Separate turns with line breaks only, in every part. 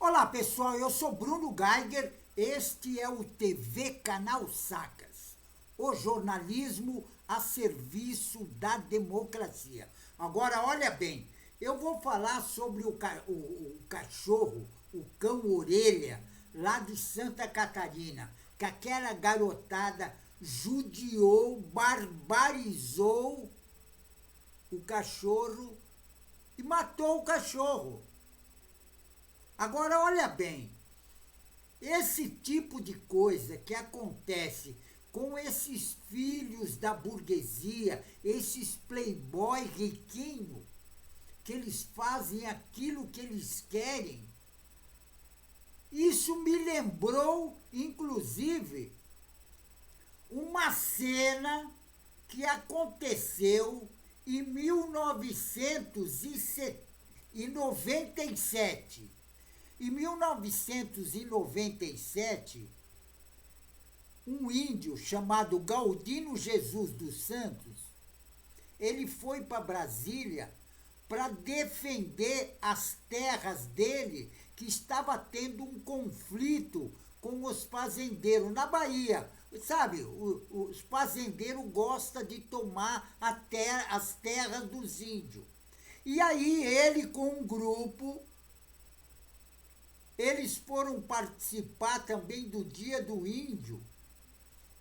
Olá pessoal, eu sou Bruno Geiger, este é o TV Canal Sacas, o jornalismo a serviço da democracia. Agora olha bem, eu vou falar sobre o cachorro, o cão orelha, lá de Santa Catarina, que aquela garotada judiou, barbarizou o cachorro e matou o cachorro. Agora, olha bem, esse tipo de coisa que acontece com esses filhos da burguesia, esses playboy riquinho, que eles fazem aquilo que eles querem, isso me lembrou, inclusive, uma cena que aconteceu em 1997. Em 1997, um índio chamado Galdino Jesus dos Santos, ele foi para Brasília para defender as terras dele, que estava tendo um conflito com os fazendeiros na Bahia. Sabe, os fazendeiros gostam de tomar as terras dos índios. E aí ele com um grupo, eles foram participar também do Dia do Índio,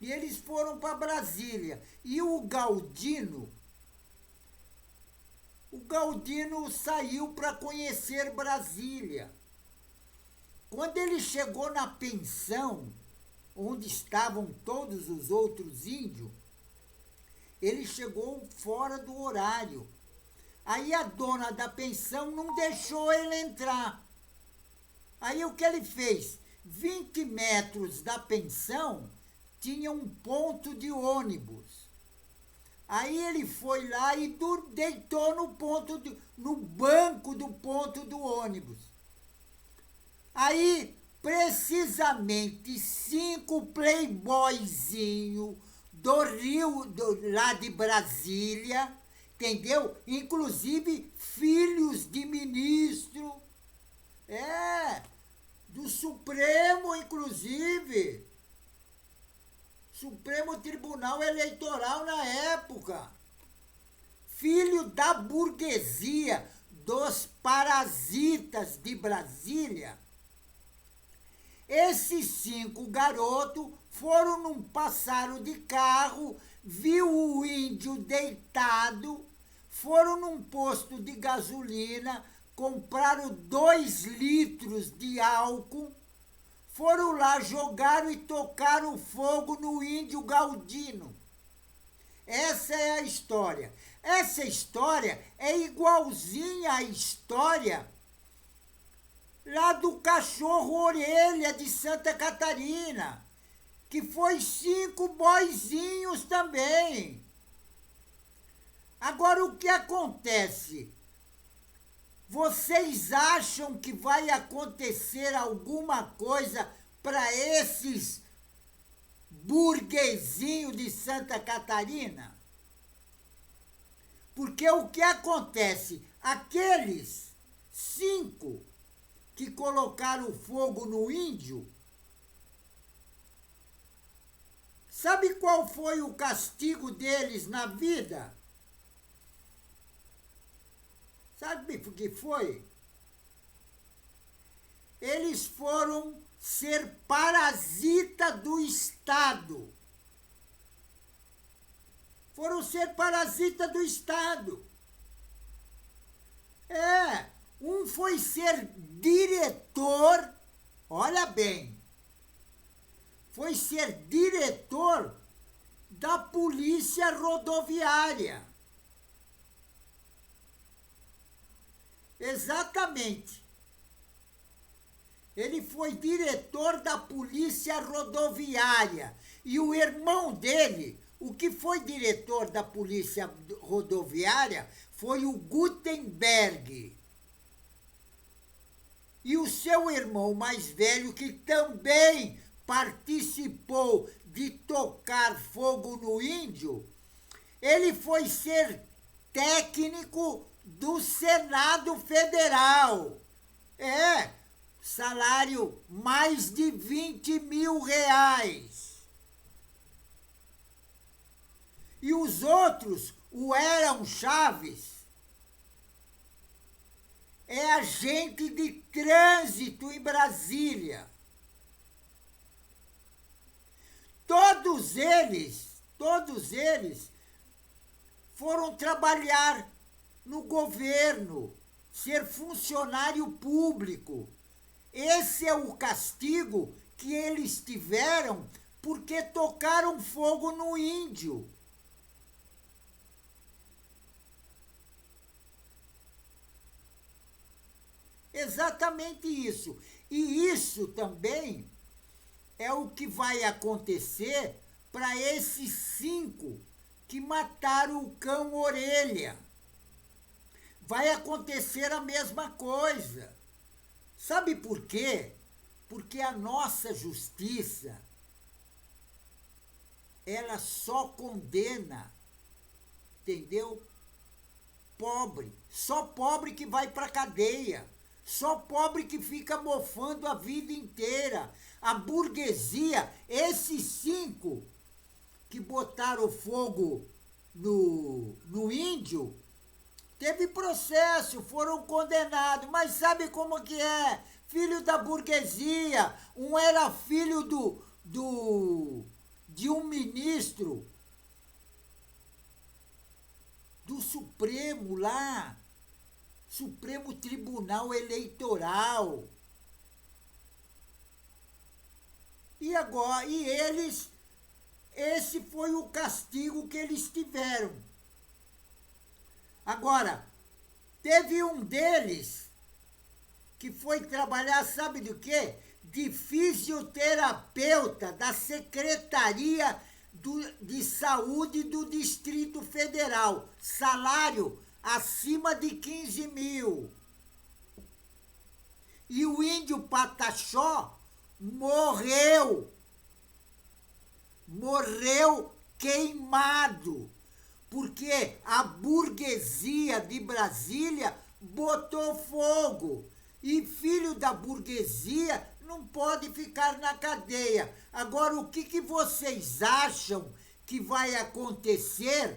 e eles foram para Brasília. E o Galdino saiu para conhecer Brasília. Quando ele chegou na pensão, onde estavam todos os outros índios, ele chegou fora do horário. Aí a dona da pensão não deixou ele entrar. Aí o que ele fez? 20 metros da pensão tinha um ponto de ônibus. Aí ele foi lá e deitou no banco do ponto do ônibus. Aí, precisamente, 5 playboyzinhos do Rio, lá de Brasília, entendeu? Inclusive filhos de ministro, do Supremo, inclusive. Supremo Tribunal Eleitoral na época. Filho da burguesia, dos parasitas de Brasília. Esses 5 garotos passaram de carro, viu o índio deitado, foram num posto de gasolina, compraram 2 litros de álcool, foram lá, jogaram e tocaram fogo no índio Galdino. Essa é a história. Essa história é igualzinha à história lá do cachorro orelha de Santa Catarina, que foi 5 boizinhos também. Agora, o que acontece? Vocês acham que vai acontecer alguma coisa para esses burguesinhos de Santa Catarina? Porque o que acontece? Aqueles 5 que colocaram fogo no índio, sabe qual foi o castigo deles na vida? Sabe o que foi? Eles foram ser parasita do Estado. Foram ser parasita do Estado. Um foi ser diretor, olha bem, foi ser diretor da Polícia Rodoviária. Exatamente. Ele foi diretor da Polícia Rodoviária. E o irmão dele, o que foi diretor da Polícia Rodoviária, foi o Gutenberg. E o seu irmão mais velho, que também participou de tocar fogo no índio, ele foi ser técnico do Senado Federal. salário mais de 20 mil reais. E os outros, o Eram Chaves, é agente de trânsito em Brasília. Todos eles foram trabalhar no governo, ser funcionário público. Esse é o castigo que eles tiveram porque tocaram fogo no índio. Exatamente isso. E isso também é o que vai acontecer para esses 5 que mataram o cão Orelha. Vai acontecer a mesma coisa. Sabe por quê? Porque a nossa justiça, ela só condena, entendeu? Pobre. Só pobre que vai para a cadeia. Só pobre que fica mofando a vida inteira. A burguesia, esses 5 que botaram fogo no índio, teve processo, foram condenados. Mas sabe como que é? Filho da burguesia. Um era filho de um ministro do Supremo lá, Supremo Tribunal Eleitoral. E agora, esse foi o castigo que eles tiveram. Agora, teve um deles que foi trabalhar, sabe do quê? De fisioterapeuta da Secretaria de Saúde do Distrito Federal. Salário acima de 15 mil. E o índio Pataxó morreu queimado, porque a burguesia de Brasília botou fogo. E filho da burguesia não pode ficar na cadeia. Agora, o que vocês acham que vai acontecer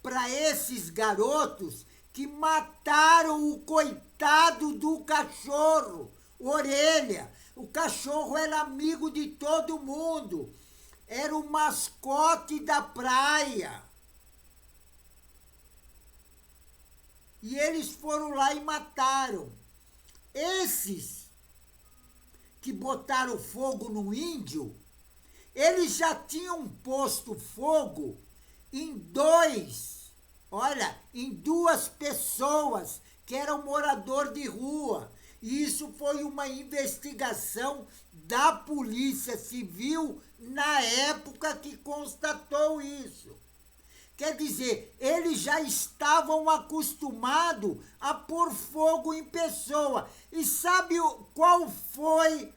para esses garotos que mataram o coitado do cachorro, Orelha? O cachorro era amigo de todo mundo. Era o mascote da praia. E eles foram lá e mataram. Esses que botaram fogo no índio, eles já tinham posto fogo em duas pessoas que eram morador de rua. E isso foi uma investigação da Polícia Civil na época que constatou isso. Quer dizer, eles já estavam acostumados a pôr fogo em pessoa. E sabe qual foi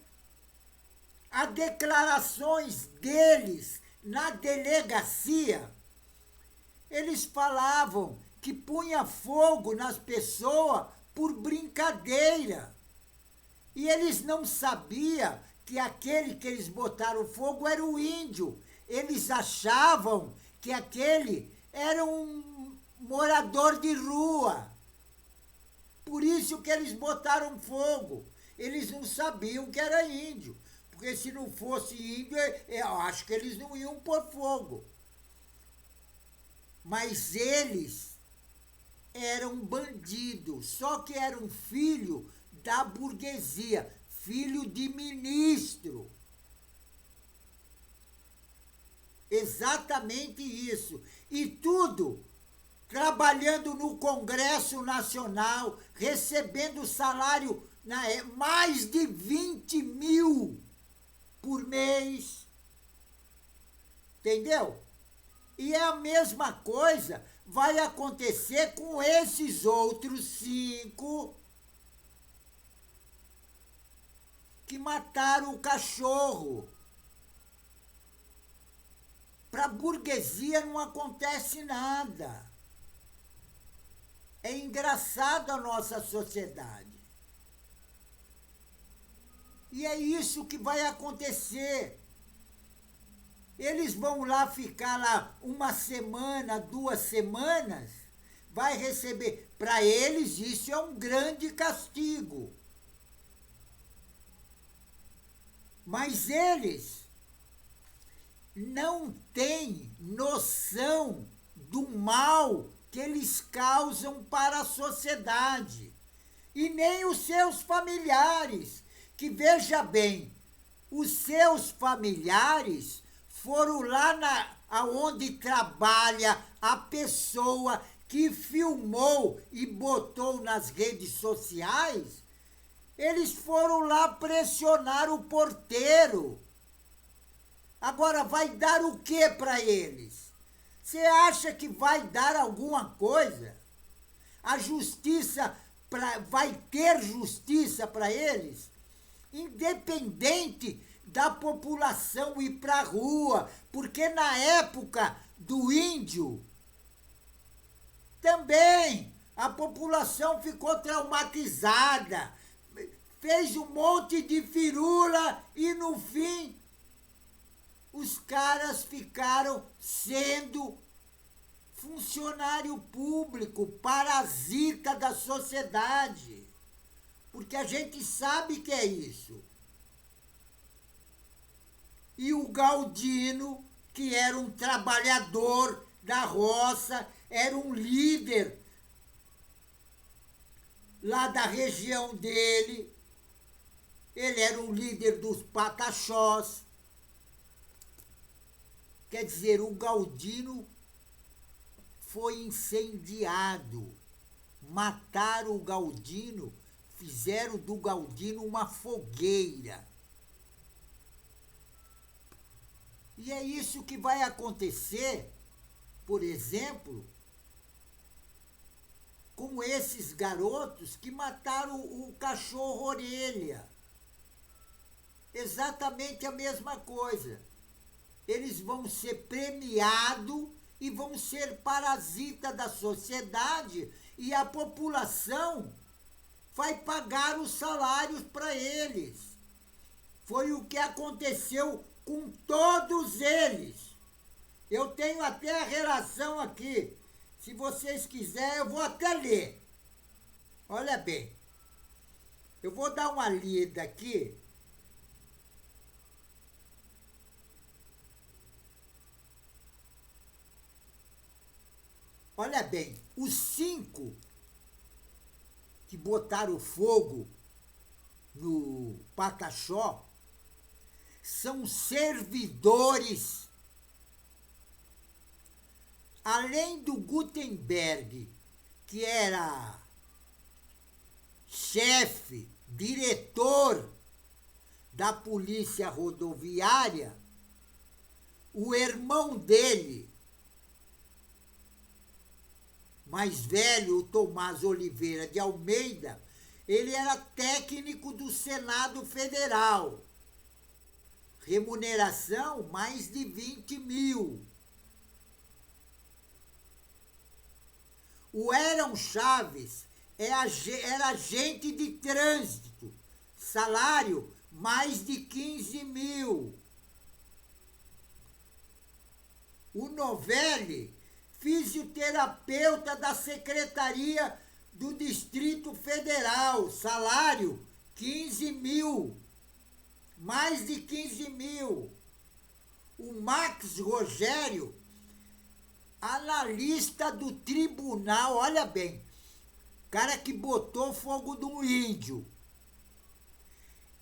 as declarações deles na delegacia? Eles falavam que punha fogo nas pessoas por brincadeira. E eles não sabiam que aquele que eles botaram fogo era o índio. Eles achavam que aquele era um morador de rua. Por isso que eles botaram fogo. Eles não sabiam que era índio. Porque se não fosse índio, eu acho que eles não iam pôr fogo. Mas eles eram bandidos, só que eram filho da burguesia, filho de ministro. Exatamente isso. E tudo trabalhando no Congresso Nacional, recebendo salário mais de 20 mil por mês. Entendeu? E é a mesma coisa vai acontecer com esses outros 5 que mataram o cachorro. Para a burguesia não acontece nada. É engraçado a nossa sociedade. E é isso que vai acontecer. Eles vão lá ficar lá uma semana, 2 semanas, vai receber. Para eles, isso é um grande castigo. Mas eles não têm noção do mal que eles causam para a sociedade. E nem os seus familiares, que veja bem, os seus familiares foram lá aonde trabalha a pessoa que filmou e botou nas redes sociais, eles foram lá pressionar o porteiro. Agora vai dar o que para eles? Você acha que vai dar alguma coisa? A justiça vai ter justiça para eles? Independente da população ir para a rua, porque na época do índio, também a população ficou traumatizada, fez um monte de firula e no fim os caras ficaram sendo funcionário público, parasita da sociedade. Porque a gente sabe que é isso. E o Galdino, que era um trabalhador da roça, era um líder lá da região dele, ele era um líder dos pataxós. Quer dizer, o Galdino foi incendiado. Mataram o Galdino, fizeram do Galdino uma fogueira. E é isso que vai acontecer, por exemplo, com esses garotos que mataram o cachorro orelha. Exatamente a mesma coisa. Eles vão ser premiados e vão ser parasita da sociedade e a população vai pagar os salários para eles. Foi o que aconteceu com todos eles. Eu tenho até a relação aqui. Se vocês quiserem, eu vou até ler. Olha bem. Eu vou dar uma lida aqui. Olha bem, os 5 que botaram fogo no Pataxó são servidores. Além do Gutenberg, que era chefe, diretor da polícia rodoviária, o irmão dele, mais velho, o Tomás Oliveira de Almeida, ele era técnico do Senado Federal. Remuneração, mais de 20 mil. O Heron Chaves era agente de trânsito. Salário, mais de 15 mil. O Novelli, fisioterapeuta da Secretaria do Distrito Federal, salário 15 mil, mais de 15 mil. O Max Rogério, analista do tribunal, olha bem, cara que botou fogo no índio.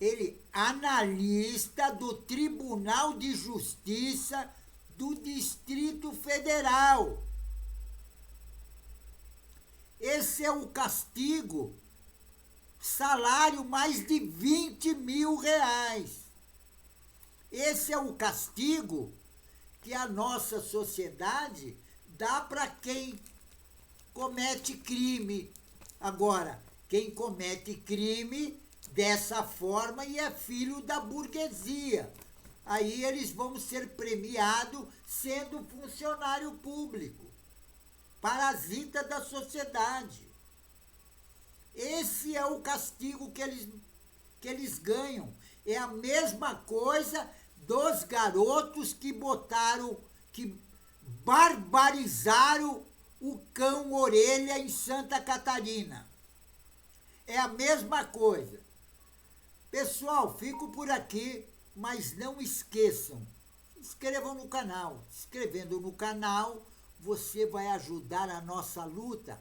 Ele, analista do Tribunal de Justiça do Distrito Federal. Esse é o castigo. Salário mais de 20 mil reais. Esse é o castigo que a nossa sociedade dá para quem comete crime. Agora, quem comete crime dessa forma e é filho da burguesia. Aí eles vão ser premiados sendo funcionário público. Parasita da sociedade. Esse é o castigo que eles ganham. É a mesma coisa dos garotos que barbarizaram o cão orelha em Santa Catarina. É a mesma coisa. Pessoal, fico por aqui, mas não esqueçam, se inscrevam no canal. Se inscrevendo no canal, você vai ajudar a nossa luta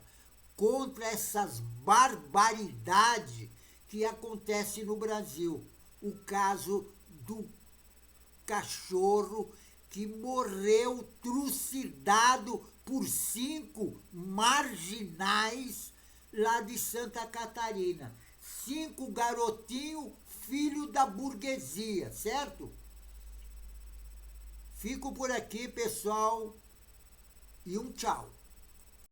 contra essas barbaridades que acontecem no Brasil. O caso do cachorro que morreu trucidado por 5 marginais lá de Santa Catarina. 5 garotinhos, filho da burguesia, certo? Fico por aqui, pessoal, e um tchau.